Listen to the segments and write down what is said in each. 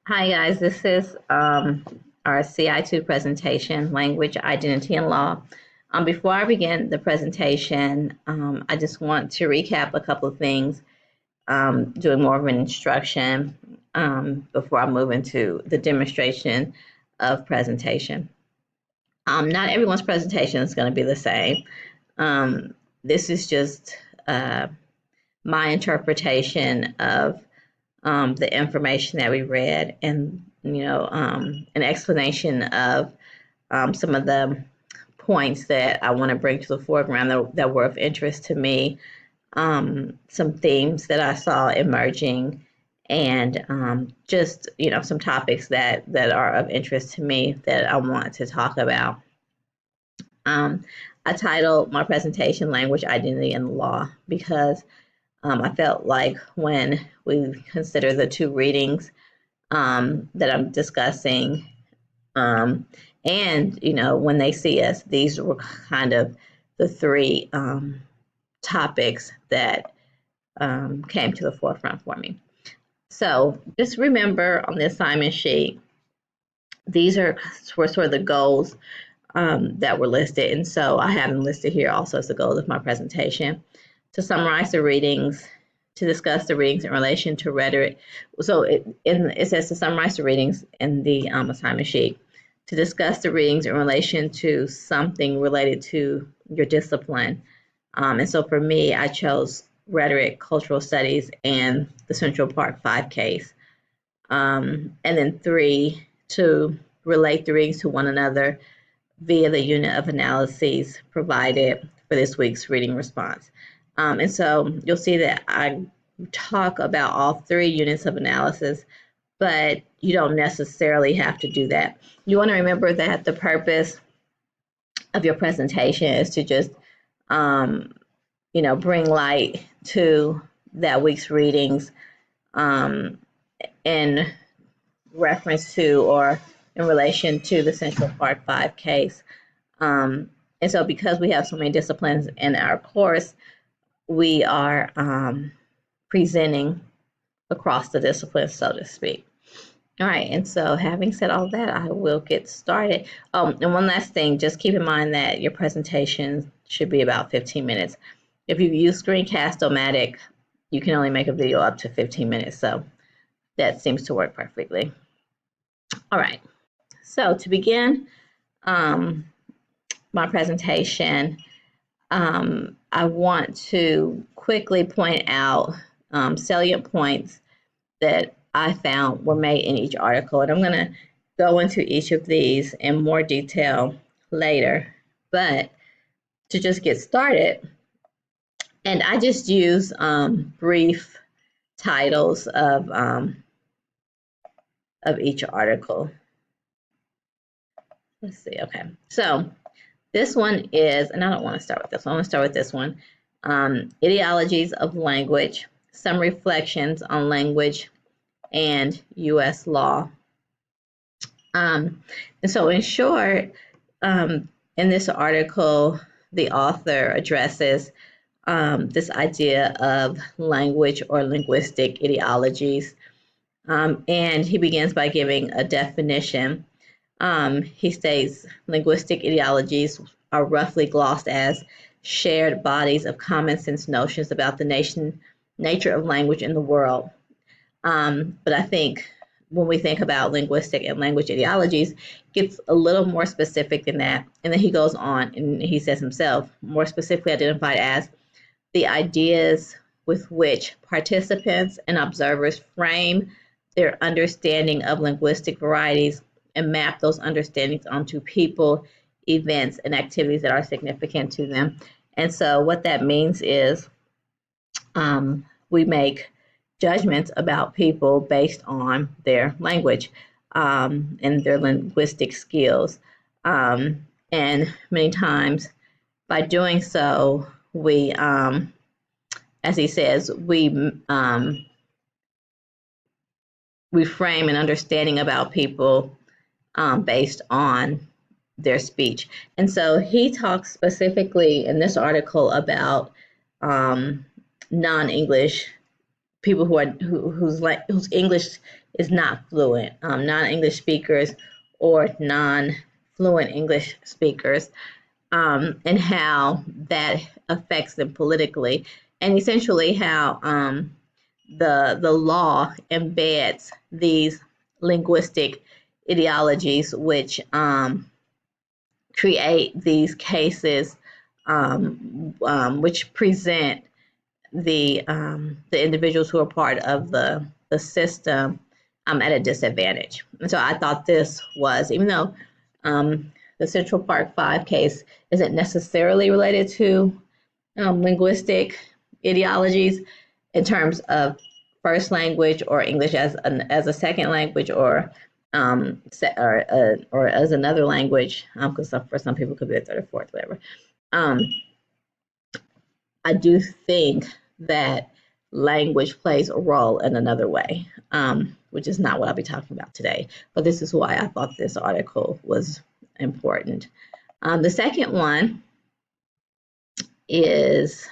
Hi guys, this is our CI2 presentation, Language, Identity, and Law. Before I begin the presentation, I just want to recap a couple of things, doing more of an instruction before I move into the demonstration of presentation. Not everyone's presentation is going to be the same. This is just my interpretation of the information that we read and an explanation of some of the points that I want to bring to the foreground that were of interest to me, some themes that I saw emerging, and just some topics that are of interest to me that I want to talk about. I titled my presentation "Language, Identity, and Law" because I felt like when we consider the two readings that I'm discussing, and when they see us, these were kind of the three topics that came to the forefront for me. So just remember on the assignment sheet, these were sort of the goals that were listed, and so I have them listed here also as the goals of my presentation. To summarize the readings, to discuss the readings in relation to rhetoric. So it says to summarize the readings in the assignment sheet, to discuss the readings in relation to something related to your discipline. And so for me, I chose rhetoric, cultural studies, and the Central Park 5 case. And then 3, to relate the readings to one another via the unit of analyses provided for this week's reading response. And so you'll see that I talk about all 3 units of analysis, but you don't necessarily have to do that. You want to remember that the purpose of your presentation is to just, bring light to that week's readings in reference to or in relation to the Central Park 5 case. And so because we have so many disciplines in our course, we are presenting across the disciplines, so to speak. All right, and so having said all that, I will get started. And one last thing, just keep in mind that your presentation should be about 15 minutes. If you use Screencast-O-Matic, you can only make a video up to 15 minutes, so that seems to work perfectly. All right, so to begin my presentation, I want to quickly point out salient points that I found were made in each article. And I'm going to go into each of these in more detail later. But to just get started, and I just use brief titles of each article. Let's see. Okay. So this one is, and I don't want to start with this one. I want to start with this one. Ideologies of Language, Some Reflections on Language and U.S. Law. And so in short, in this article, the author addresses this idea of language or linguistic ideologies. And he begins by giving a definition. He states linguistic ideologies are roughly glossed as shared bodies of common sense notions about the nature of language in the world. But I think when we think about linguistic and language ideologies, it gets a little more specific than that. And then he goes on and he says himself, more specifically identified as the ideas with which participants and observers frame their understanding of linguistic varieties and map those understandings onto people, events, and activities that are significant to them. And so what that means is we make judgments about people based on their language and their linguistic skills. And many times by doing so, we, as he says, we frame an understanding about people based on their speech. And so he talks specifically in this article about non-English people whose English is not fluent, non-English speakers or non-fluent English speakers, and how that affects them politically, and essentially how the law embeds these linguistic ideologies, which create these cases, which present the individuals who are part of the system at a disadvantage. And so I thought this was, even though the Central Park Five case isn't necessarily related to linguistic ideologies in terms of first language or English as a second language, or or as another language, because for some people it could be a third or fourth, whatever. I do think that language plays a role in another way, which is not what I'll be talking about today. But this is why I thought this article was important. The second one is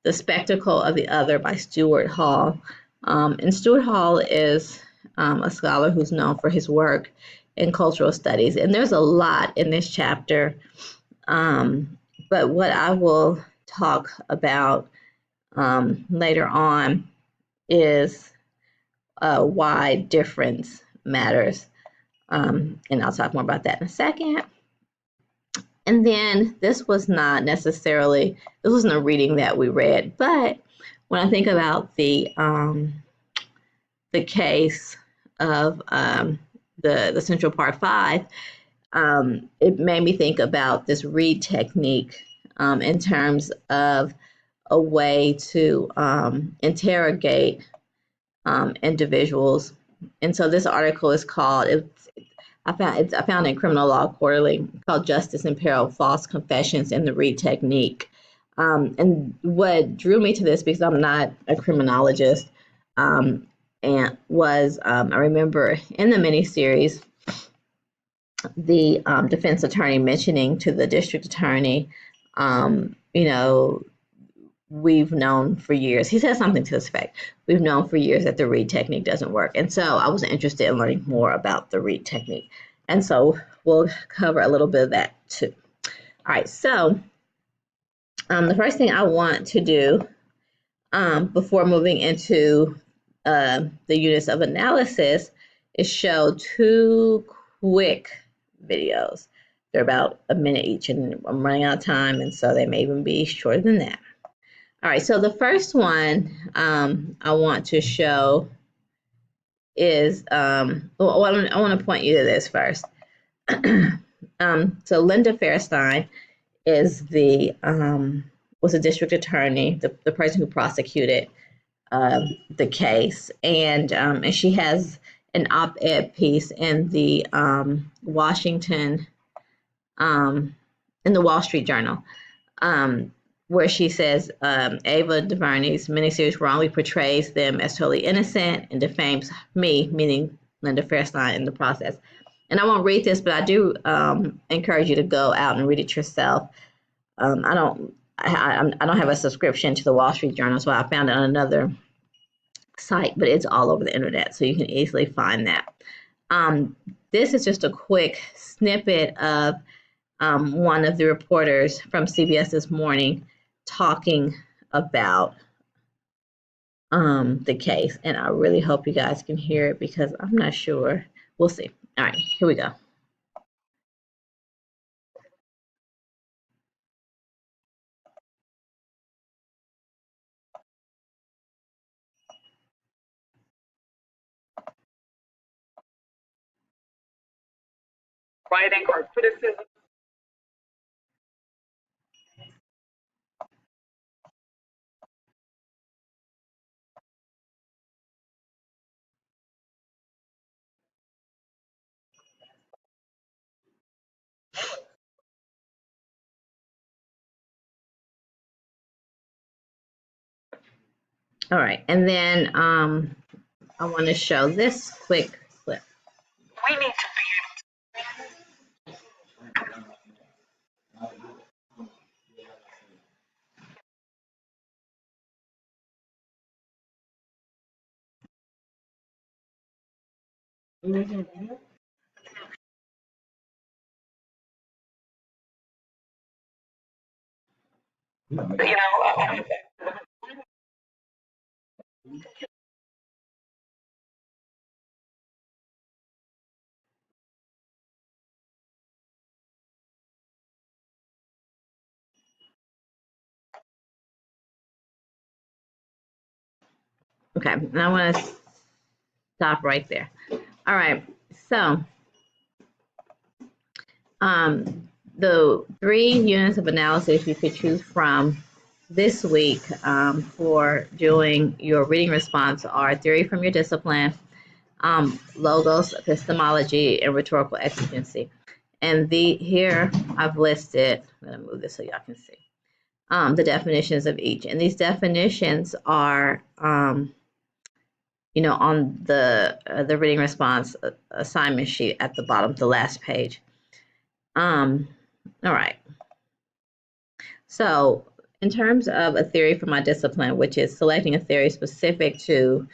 The Spectacle of the Other by Stuart Hall. And Stuart Hall is a scholar who's known for his work in cultural studies. And there's a lot in this chapter. But what I will talk about later on is why difference matters. And I'll talk more about that in a second. And then this wasn't a reading that we read, but when I think about the case of the Central Park Five, it made me think about this read technique in terms of a way to interrogate individuals. And so this article is called, I found in Criminal Law Quarterly, called Justice in Peril, False Confessions and the Read Technique. And what drew me to this, because I'm not a criminologist, and was I remember in the miniseries, the defense attorney mentioning to the district attorney, we've known for years, he said something to this effect, we've known for years that the read technique doesn't work. And so I was interested in learning more about the read technique. And so we'll cover a little bit of that too. All right, so the first thing I want to do before moving into the units of analysis is show two quick videos. They're about a minute each, and I'm running out of time, and so they may even be shorter than that. All right, so the first one I want to show is, I want to point you to this first. So Linda Fairstein is was a district attorney, the person who prosecuted the case, and she has an op-ed piece in the Washington, in the Wall Street Journal, where she says Ava DuVernay's miniseries wrongly portrays them as totally innocent and defames me, meaning Linda Fairstein, in the process. And I won't read this, but I do encourage you to go out and read it yourself. I don't have a subscription to the Wall Street Journal, so I found it on another site, but it's all over the internet, so you can easily find that. This is just a quick snippet of one of the reporters from CBS This Morning talking about the case, and I really hope you guys can hear it because I'm not sure. We'll see. All right, here we go. Writing or criticism. All right, and then I want to show this quick clip. We need to you know, Okay, and I want to stop right there. All right, so the 3 units of analysis you could choose from this week for doing your reading response are theory from your discipline, logos, epistemology, and rhetorical exigency. And here I've listed, I'm going to move this so y'all can see, the definitions of each. And these definitions are, on the reading response assignment sheet at the bottom, the last page. All right. So in terms of a theory for my discipline, which is selecting a theory specific to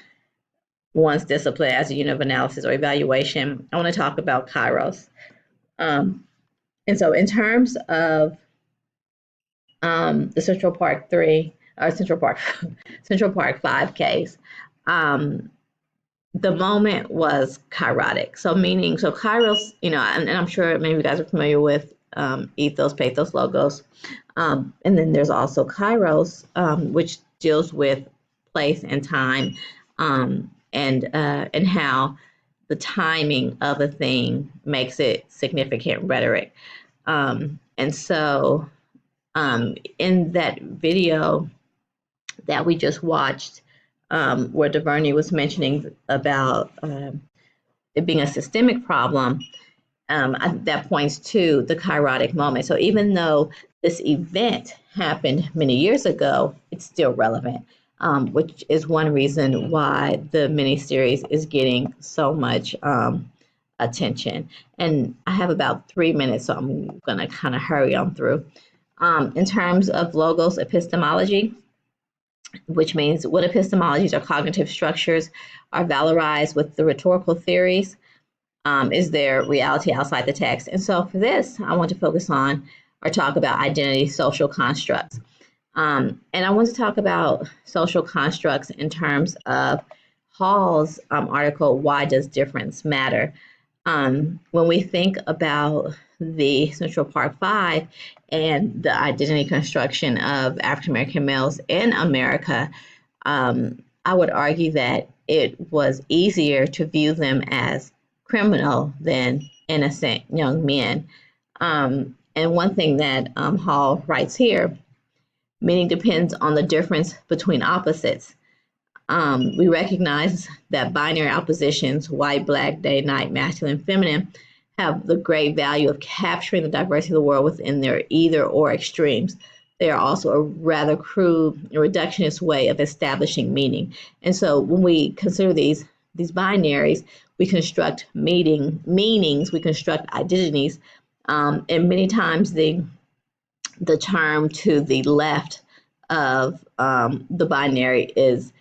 one's discipline as a unit of analysis or evaluation, I want to talk about Kairos. And so in terms of the Central Park 5 case, the moment was kairotic. So Kairos, and I'm sure many of you guys are familiar with ethos, pathos, logos. And then there's also Kairos, which deals with place and time, and how the timing of a thing makes it significant rhetoric. And so in that video that we just watched, where DuVernay was mentioning about it being a systemic problem, that points to the kairotic moment. So even though this event happened many years ago, it's still relevant, which is one reason why the miniseries is getting so much attention. And I have about 3 minutes, so I'm going to kind of hurry on through. In terms of logos epistemology, which means what epistemologies or cognitive structures are valorized with the rhetorical theories, is there reality outside the text? And so for this, I want to focus on or talk about identity social constructs. And I want to talk about social constructs in terms of Hall's article, Why Does Difference Matter? When we think about the Central Park 5 and the identity construction of African American males in America, I would argue that it was easier to view them as criminal than innocent young men. And one thing that Hall writes here, meaning depends on the difference between opposites. We recognize that binary oppositions, white, black, day, night, masculine, feminine, have the great value of capturing the diversity of the world within their either or extremes. They are also a rather crude and reductionist way of establishing meaning. And so when we consider these binaries, we construct meanings, we construct identities, and many times the term to the left of the binary is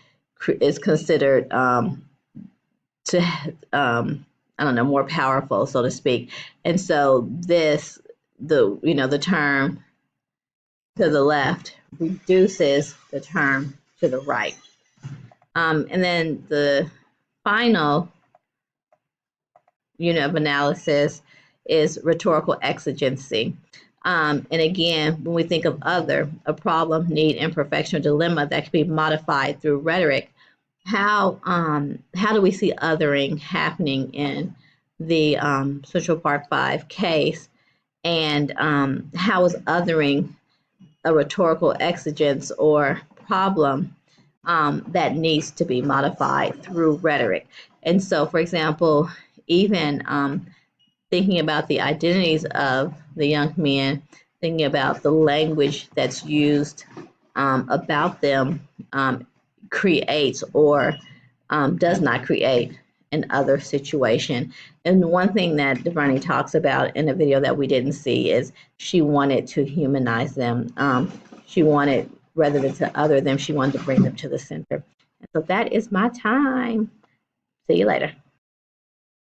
considered more powerful, so to speak. And so the term to the left reduces the term to the right. And then the final unit of analysis is rhetorical exigency. And again, when we think of a problem, need, imperfection, or dilemma that can be modified through rhetoric, how do we see othering happening in the Central Park 5 case? And how is othering a rhetorical exigence or problem that needs to be modified through rhetoric? And so, for example, even thinking about the identities of the young men, thinking about the language that's used about them, creates or does not create an other situation. And one thing that DuVernay talks about in a video that we didn't see is she wanted to humanize them. She wanted, rather than to other them, she wanted to bring them to the center. And so that is my time. See you later.